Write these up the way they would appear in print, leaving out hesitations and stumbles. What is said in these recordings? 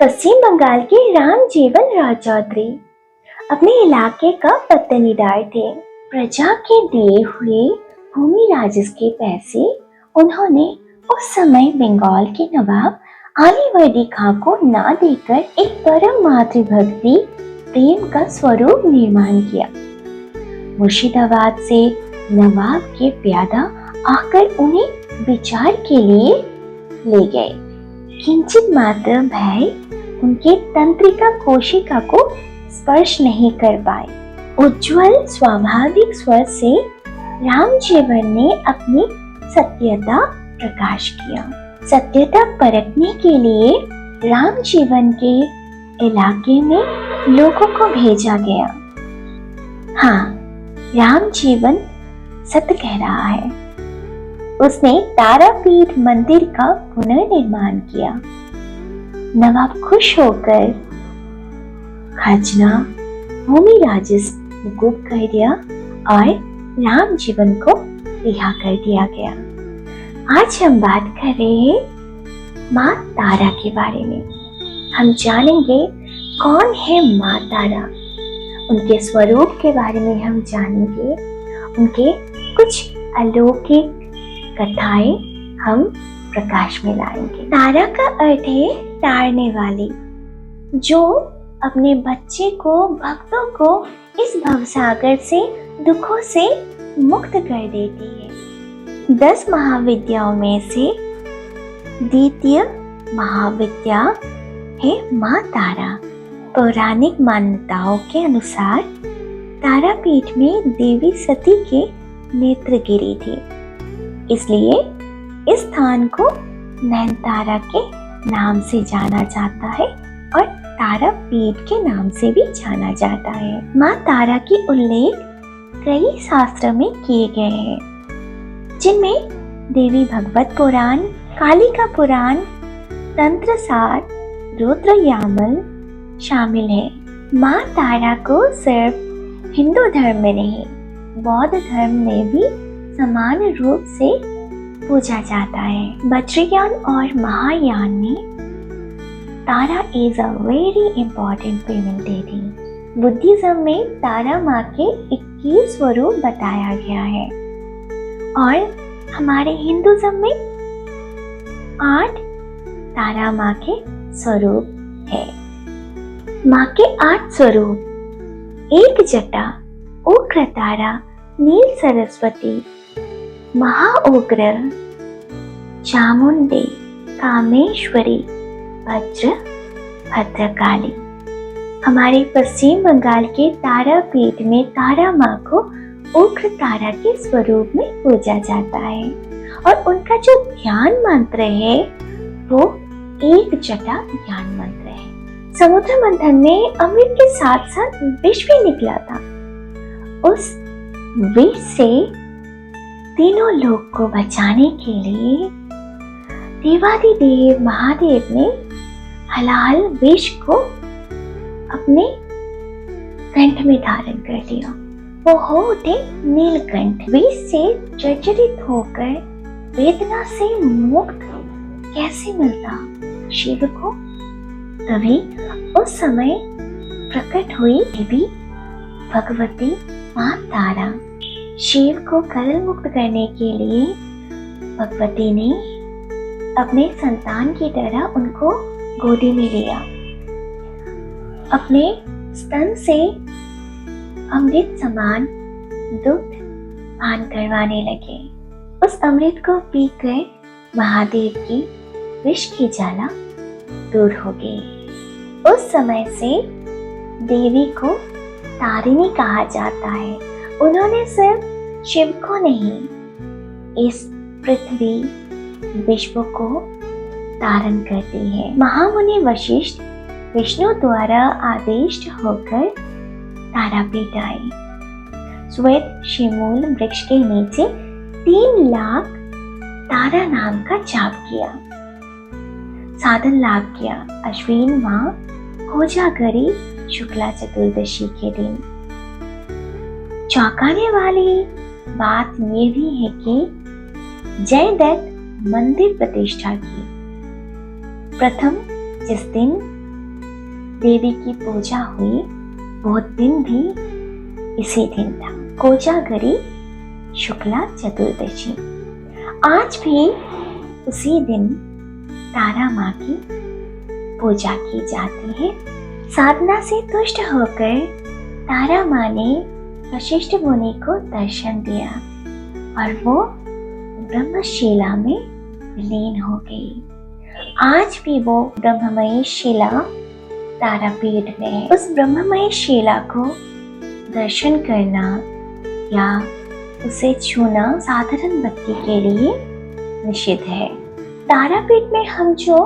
पश्चिम बंगाल के रामजीवन राय चौधरी अपने इलाके का पत्तनीदार थे। प्रजा के दिए हुए भूमि राजस्व के पैसे उन्होंने उस समय बंगाल के नवाब अलीवर्दी खां को ना देकर एक परम मातृभक्ति प्रेम का स्वरूप निर्माण किया। मुर्शिदाबाद से नवाब के प्यादा आकर उन्हें विचार के लिए ले गए। किंचित मात्र भय उनके तंत्रिका कोशिका को स्पर्श नहीं कर पाए। उज्जवल स्वाभाविक स्वर से रामजीवन ने अपनी सत्यता प्रकाश किया। सत्यता परखने के लिए रामजीवन के इलाके में लोगों को भेजा गया। हाँ, रामजीवन सत्य कह रहा है। उसने तारापीठ मंदिर का पुनर्निर्माण किया। नवाब खुश होकर खजना भूमि राजस्व मुकुब कर दिया और रामजीवन को रिहा कर दिया गया। आज हम बात कर रहे हैं माँ तारा के बारे में। हम जानेंगे कौन है माँ तारा, उनके स्वरूप के बारे में हम जानेंगे, उनके कुछ अलौकिक कथाएं हम प्रकाश में लाएंगे। तारा का अर्थ है तारने वाली, जो अपने बच्चे को, भक्तों को इस भवसागर से, दुखों से मुक्त कर देती है। 10 महाविद्याओं में से द्वितीय महाविद्या है माँ तारा। पौराणिक मान्यताओं के अनुसार तारापीठ में देवी सती के नेत्र गिरी थी, इसलिए इस स्थान को नैनतारा के नाम से जाना जाता है और तारापीठ के नाम से भी जाना जाता है। माँ तारा की उल्लेख कई शास्त्र में किए गए हैं, जिनमें देवी भगवत पुराण, कालिका पुराण, तंत्रसार, रुद्रयामल शामिल है। माँ तारा को सिर्फ हिंदू धर्म में नहीं, बौद्ध धर्म में भी समान रूप से पूजा जाता है। बज्रयान और महायान में Tara is a very important payment देवी। बुद्धिज्म में तारा माँ के 21 स्वरूप बताया गया है और हमारे हिंदुज्म में 8 तारा माँ के स्वरूप है। माँ के 8 स्वरूप: एक जटा, उग्र तारा, नील सरस्वती, महाउग्र, चामुंडे, कामेश्वरी, वज्र, भद्रकाली। हमारे पश्चिम बंगाल के तारापीठ में तारा माँ को उग्र तारा के स्वरूप में पूजा जाता है और उनका जो ध्यान मंत्र है वो एक जटा ध्यान मंत्र है। समुद्र मंथन में अमृत के साथ साथ विष भी निकला था। उस विष से तीनों लोक को बचाने के लिए देवादिदेव महादेव ने हलाल विष को अपने कंठ में धारण कर लिया। वो हो उठे नीलकंठ। विष से जर्जरित होकर वेदना से मुक्त कैसे मिलता शिव को? तभी उस समय प्रकट हुई देवी भगवती माँ तारा। शिव को कलल मुक्त करने के लिए भगवती ने अपने संतान की तरह उनको गोदी में लिया। अपने स्तन से अमृत समान दुग्ध पान करवाने लगे। उस अमृत को पीकर महादेव की विष की ज्वाला दूर हो गई। उस समय से देवी को तारिणी कहा जाता है। उन्होंने सिर्फ शिव को नहीं, इस पृथ्वी विश्व को धारण करती है। महामुनि वशिष्ठ विष्णु द्वारा आदेश होकर तारापीठ आए। श्वेत शिमूल वृक्ष के नीचे 3 लाख तारा नाम का जाप किया, साधन लाभ किया। अश्विन माह कोजागरी शुक्ला चतुर्दशी के दिन। चौंकाने वाली बात ये भी है कि जयदत्त मंदिर प्रतिष्ठा की। प्रथम जिस दिन देवी की पूजा हुई वो दिन भी इसी दिन था, कोजागरी शुक्ला चतुर्दशी। आज भी उसी दिन तारा माँ की पूजा की जाती है। साधना से तुष्ट होकर तारा माँ ने वशिष्ठ मुनि को दर्शन दिया और वो ब्रह्मशिला में विलीन हो गई। आज भी वो ब्रह्ममयी शिला तारापीठ में है। उस ब्रह्ममयी शिला को दर्शन करना या उसे छूना साधारण व्यक्ति के लिए निषिद्ध है। तारापीठ में हम जो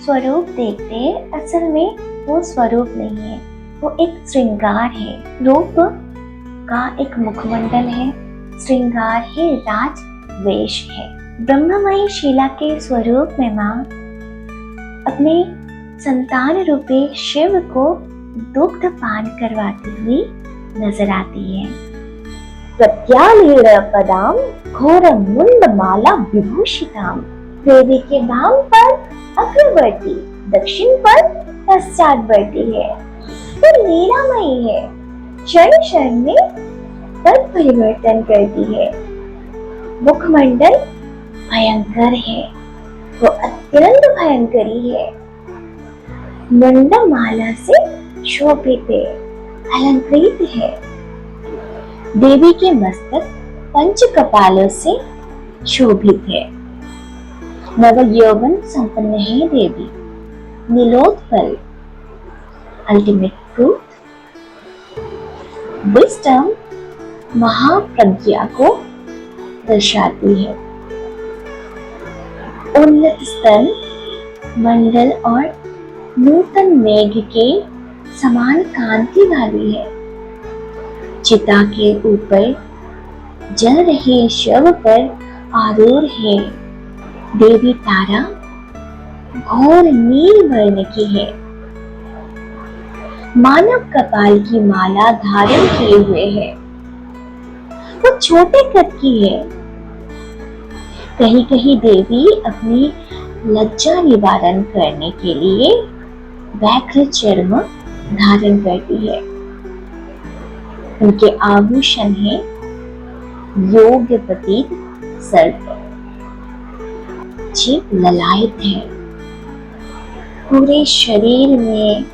स्वरूप देखते हैं, असल में वो स्वरूप नहीं है, वो एक श्रृंगार है। रूप का एक मुखमंडल है, श्रृंगार है, राज वेश है। ब्रह्ममयी शिला के स्वरूप में माँ अपने संतान रूपी शिव को दुग्ध पान करवाती हुई नजर आती है। प्रत्यालीन पदाम घोर मुंड माला विभूषिताम। देवी के वाम पर अग्रवर्ती, दक्षिण पर पश्चातवर्ती है। वो लीलामयी है, क्षण क्षण में पद परिवर्तन करती है। मुखमंडल भयंकर है, वो अत्यंत भयंकरी है। मुंडमाला से शोभित है, अलंकृत है। देवी के मस्तक पंच कपालों से शोभित है। नव यौवन संपन्न है देवी। नीलोत्पल, अल्टीमेट ट्रूथ, विजडम, महाप्रज्ञा को दर्शाती है। उन्नत स्तन, मंडल और नूतन मेघ के समान कांति वाली है। चिता के ऊपर जल रहे शव पर आरूढ़ है। देवी तारा घोर नील वर्ण की है। मानव कपाल की माला धारण किए हुए है। वो छोटे कद की है। कहीं कहीं देवी अपनी लज्जा निवारण करने के लिए व्याघ्र चर्म धारण करती है। उनके आभूषण है योग प्रतीक सर्प। जीभ ललायत है। पूरे शरीर में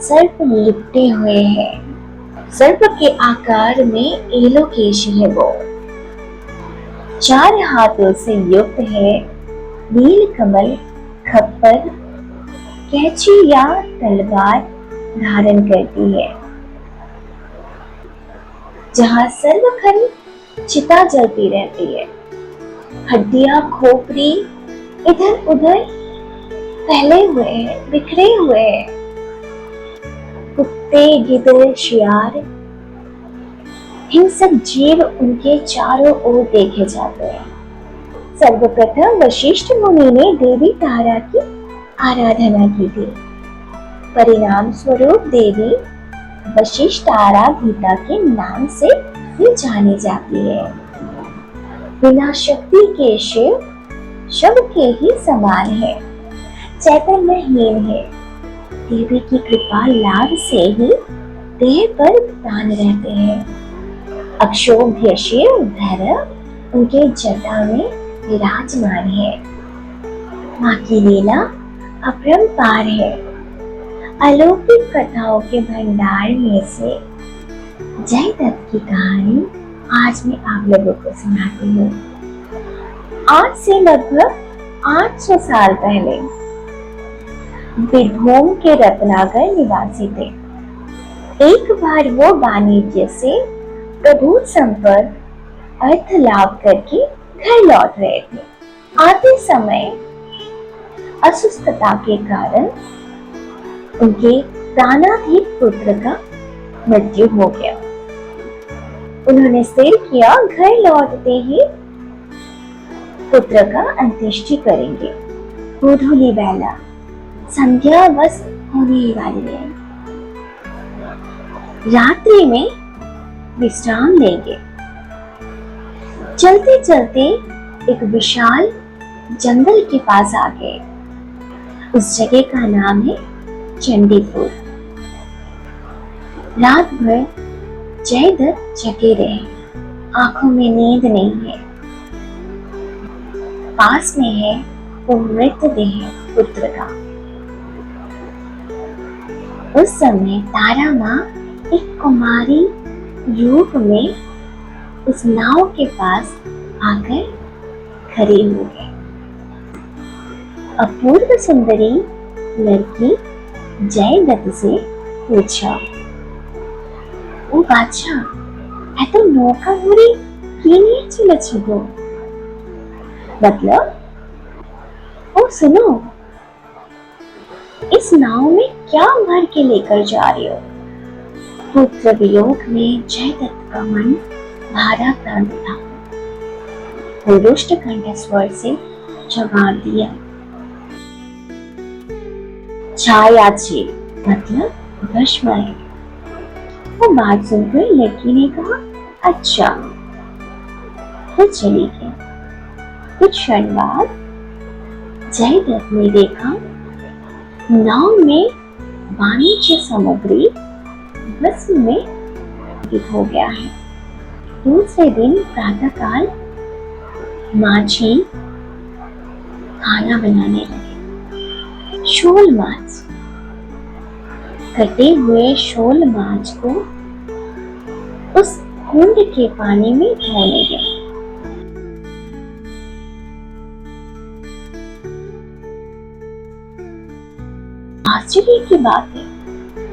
सर्प लिपटे हुए हैं। सर्प के आकार में एलोकेश है वो। 4 हाथों से युक्त है। नील कमल, खप्पर, कैंची या तलवार धारण करती है। जहां सर्वखन चिता जलती रहती है। हड्डियां, खोपड़ी इधर उधर फैले हुए हैं, बिखरे हुए हैं। कुत्ते, गिद्ध, शियार, हिंसक जीव उनके चारों ओर देखे जाते हैं। सर्वप्रथम वशिष्ठ मुनि ने देवी तारा की आराधना की थी। परिणाम स्वरूप देवी वशिष्ठ आराधिता के नाम से भी जानी जाती है। बिना शक्ति के शिव शव के ही समान है, चैतन्यहीन है। देवी की कृपा लाभ से ही देह पर प्राण रहते हैं। अक्षोभ्य शिव भैरव उनके जटा में विराजमान है। माँ की लीला अपरंपार है। अलौकिक कथाओं के भंडार में से जयदत्त की कहानी आज मैं आप लोगों को सुनाती हूँ। आज से लगभग 800 साल पहले बीरभूम के रत्नागर निवासी थे। एक बार वो वाणिज्य से प्रभुत संपर्क अर्थ लाभ करके घर लौट रहे थे। आते समय असुस्थता के कारण उनके प्राणाधिक पुत्र का मृत्यु हो गया। उन्होंने स्थिर किया घर लौटते ही पुत्र का अंत्येष्टि करेंगे। गोधूली बेला, संध्या बस होने वाली है। रात्रि में विश्राम लेंगे। चलते चलते एक विशाल जंगल के पास आ गए। उस जगह का नाम है चंडीपुर। रात भर जयदत्त जगे रहे, आंखों में नींद नहीं है। पास में है वो मृतदेह पुत्र का। उस समय तारा माँ एक कुमारी रूप में उस नाव के पास आकर खड़ी हो गई। अपूर्व सुंदरी लड़की जयदत्त से पूछा, ओ बादशाह, এত নৌকা ঘুরে কি নিয়ে চলেছ গো? मतलब, ओ सुनो, इस नाव में क्या भर के लेकर जा रहे हो? पुत्र वियोग में जयदत्त का मन भारा पड़ था। वो रुष्ट कंठ स्वर से जवाब दिया, छाया छे, मतलब भस्म है। वो बात सुनकर लड़की ने कहा, अच्छा, तो चली गई। कुछ क्षण बाद जयदत्त ने देखा नाव में वाणिज्य सामग्री भस्म में विकसित हो गया है। दूसरे दिन प्रातःकाल माझी खाना बनाने लगे। शोल माछ, कटे हुए शोल माछ को उस कुंड के पानी में धोने गए। आश्चर्य की बात है,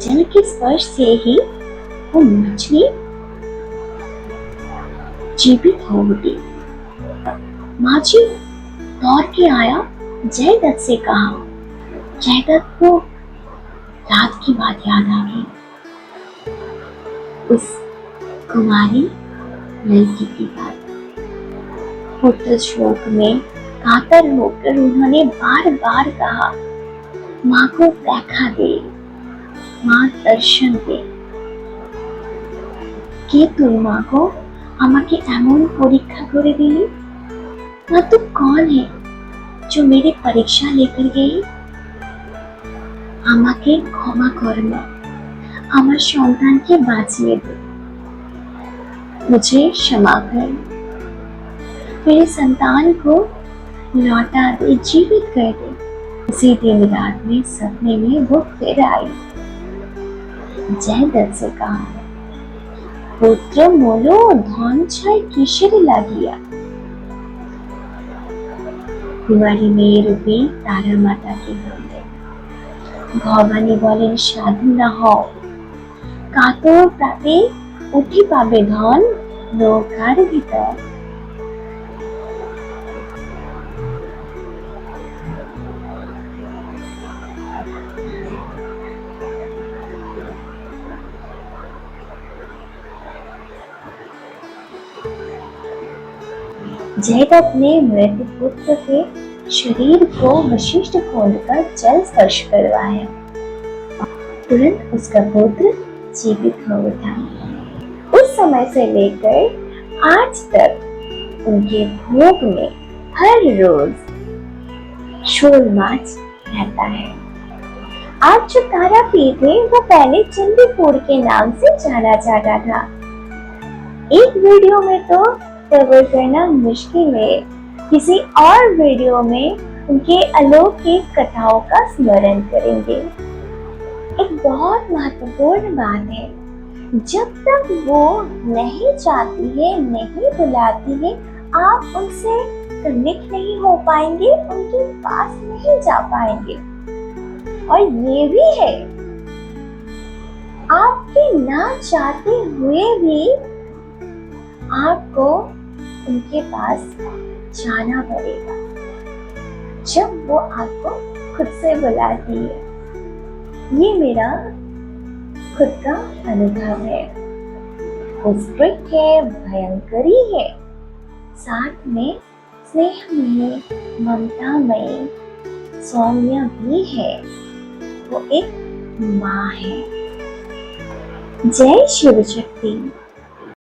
जल के स्पर्श से ही वो मछली जीवित हो उठी। माझी दौड़ के आया, जयदत्त से कहा। जयदत्त को रात की बात याद आ गई, उस कुमारी लड़की की बात। पुत्र शोक में कातर होकर उन्होंने बार बार कहा, माँ को देखा दे, माँ दर्शन दे। কে তোর মা গো, আমাকে এমন পরীক্ষা করে দিলি? माँ तू कौन है जो मेरी परीक्षा लेकर गई? আমাকে ক্ষমা কর মা, আমার সন্তানকে বাঁচিয়ে दे, मुझे क्षमा कर, मेरे संतान को लौटा दे, जीवित कर दे। उसी दिन रात में सपने में वो फिर आई। जयदत्त से कहा, पुत्र मोलो धन छाय किसेर লাগিয়া? কুমারী মেয়ে রূপী তারা মাতাকে বললেন। ভবানী বলেন, সাধু না হও, কাতর প্রাতে উঠে পাবে ধন নৌকার ভিতর। जयदत्त ने मृत पुत्र के शरीर को वशिष्ठ कुंड का जल स्पर्श करवाया। तुरंत उसका पुत्र जीवित हो उठा। उस समय से लेकर आज तक उनके भोग में हर रोज शोल माछ रहता है। आज जो तारापीठ है वो पहले चंदीपुर के नाम से जाना जाता था। एक वीडियो में तो कवर करना मुश्किल है, किसी और वीडियो में उनके अलौकिक कथाओं का स्मरण करेंगे। एक बहुत महत्वपूर्ण बात है, जब तक वो नहीं चाहती है, नहीं बुलाती है, आप उनसे कनेक्ट नहीं हो पाएंगे, उनके पास नहीं जा पाएंगे। और ये भी है, आपके ना चाहते हुए भी आपको उनके पास जाना पड़ेगा, जब वो आपको खुद से बुलाती है। ये मेरा खुद का अनुभव है। वो स्ट्रिक्ट है, भयंकरी है, साथ में स्नेहमयी, ममतामयी, सौम्य भी है। वो एक माँ है। जय शिव शक्ति।